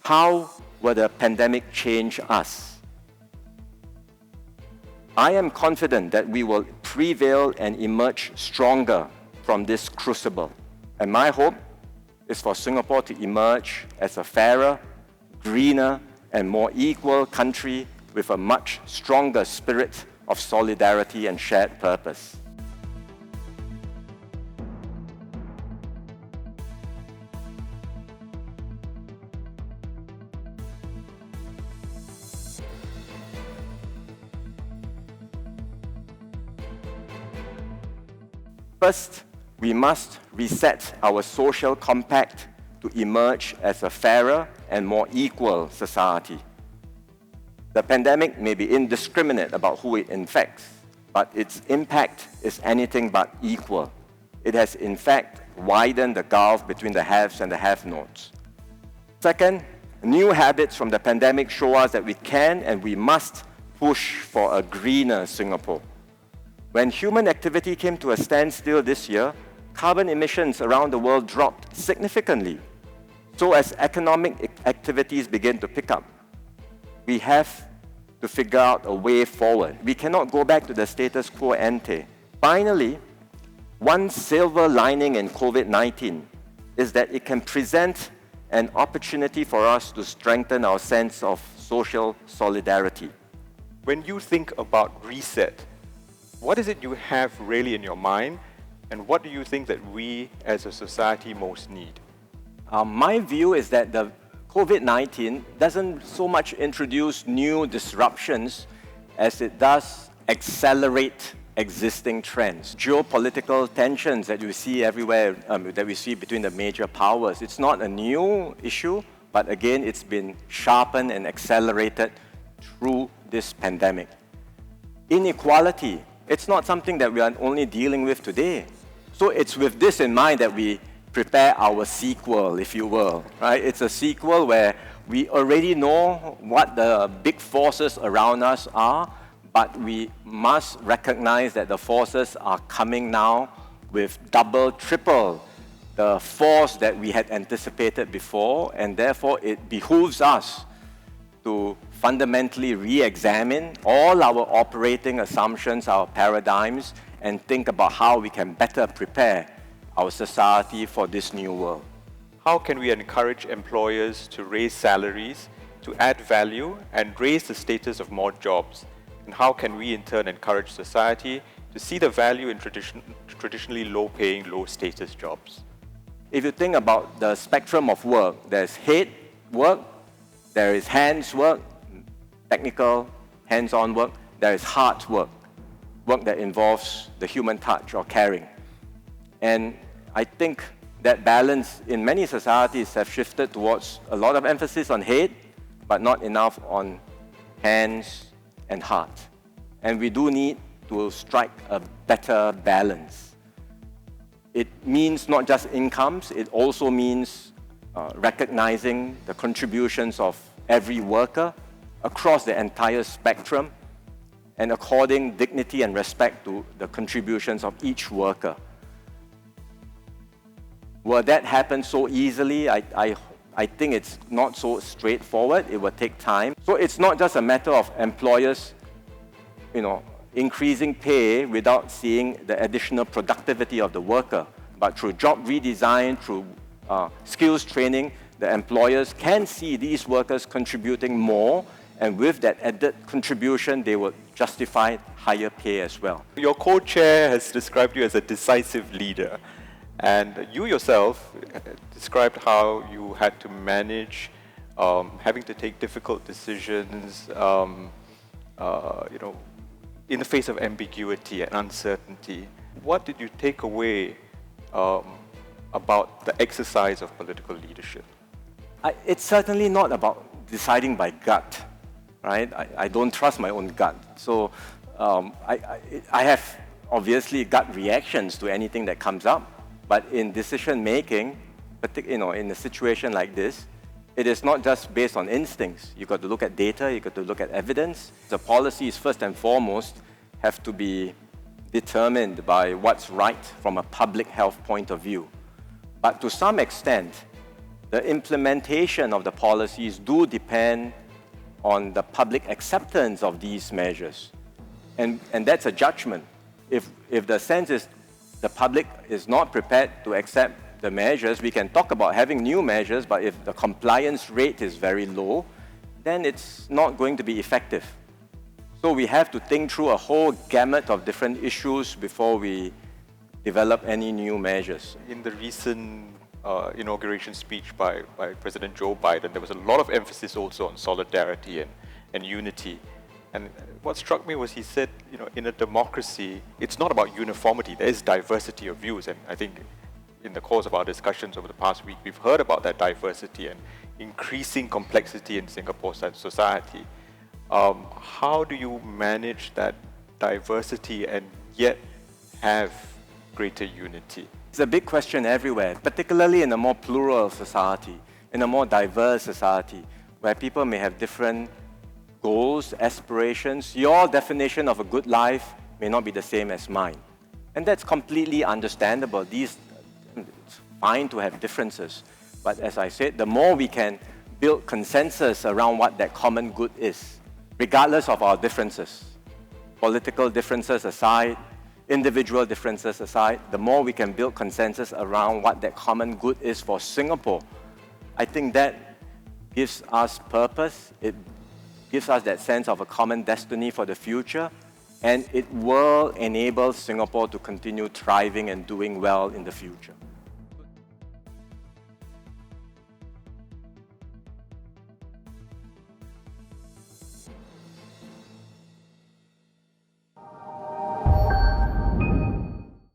How will the pandemic change us? I am confident that we will prevail and emerge stronger from this crucible. And my hope is for Singapore to emerge as a fairer, greener, and more equal country with a much stronger spirit of solidarity and shared purpose. First, we must reset our social compact to emerge as a fairer and more equal society. The pandemic may be indiscriminate about who it infects, but its impact is anything but equal. It has in fact widened the gulf between the haves and the have-nots. Second, new habits from the pandemic show us that we can and we must push for a greener Singapore. When human activity came to a standstill this year, carbon emissions around the world dropped significantly. So as economic activities begin to pick up, we have to figure out a way forward. We cannot go back to the status quo ante. Finally, one silver lining in COVID-19 is that it can present an opportunity for us to strengthen our sense of social solidarity. When you think about reset, what is it you have really in your mind, and what do you think that we as a society most need? My view is that the COVID-19 doesn't so much introduce new disruptions as it does accelerate existing trends. Geopolitical tensions that you see everywhere, that we see between the major powers, it's not a new issue, but again, it's been sharpened and accelerated through this pandemic. Inequality, it's not something that we are only dealing with today. So it's with this in mind that we prepare our sequel, if you will, right? It's a sequel where we already know what the big forces around us are, but we must recognize that the forces are coming now with double, triple the force that we had anticipated before, and therefore it behooves us to fundamentally re-examine all our operating assumptions, our paradigms, and think about how we can better prepare our society for this new world. How can we encourage employers to raise salaries, to add value, and raise the status of more jobs? And how can we in turn encourage society to see the value in traditionally low-paying, low-status jobs? If you think about the spectrum of work, there's head work, there is hands work, technical, hands-on work, there is heart work, work that involves the human touch or caring. And I think that balance in many societies have shifted towards a lot of emphasis on head, but not enough on hands and heart. And we do need to strike a better balance. It means not just incomes, it also means recognizing the contributions of every worker across the entire spectrum and according dignity and respect to the contributions of each worker. Will that happen so easily? I think it's not so straightforward. It will take time. So it's not just a matter of employers, increasing pay without seeing the additional productivity of the worker. But through job redesign, through skills training, the employers can see these workers contributing more, and with that added contribution, they will justify higher pay as well. Your co-chair has described you as a decisive leader, and you yourself described how you had to manage having to take difficult decisions, in the face of ambiguity and uncertainty. What did you take away about the exercise of political leadership? It's certainly not about deciding by gut, right? I don't trust my own gut. So I have obviously gut reactions to anything that comes up, but in decision making, in a situation like this, it is not just based on instincts. You've got to look at data, you've got to look at evidence. The policies, first and foremost, have to be determined by what's right from a public health point of view. But to some extent, the implementation of the policies do depend on the public acceptance of these measures. And that's a judgment. If the sense is the public is not prepared to accept the measures, we can talk about having new measures, but if the compliance rate is very low, then it's not going to be effective. So we have to think through a whole gamut of different issues before we develop any new measures. In the recent inauguration speech by President Joe Biden, there was a lot of emphasis also on solidarity and unity. And what struck me was he said, in a democracy, it's not about uniformity. There is diversity of views. And I think in the course of our discussions over the past week, we've heard about that diversity and increasing complexity in Singapore's society. How do you manage that diversity and yet have greater unity? It's a big question everywhere, particularly in a more plural society, in a more diverse society, where people may have different goals, aspirations. Your definition of a good life may not be the same as mine. And that's completely understandable. It's fine to have differences. But as I said, the more we can build consensus around what that common good is, regardless of our differences, political differences aside, individual differences aside, the more we can build consensus around what that common good is for Singapore, I think that gives us purpose, it gives us that sense of a common destiny for the future, and it will enable Singapore to continue thriving and doing well in the future.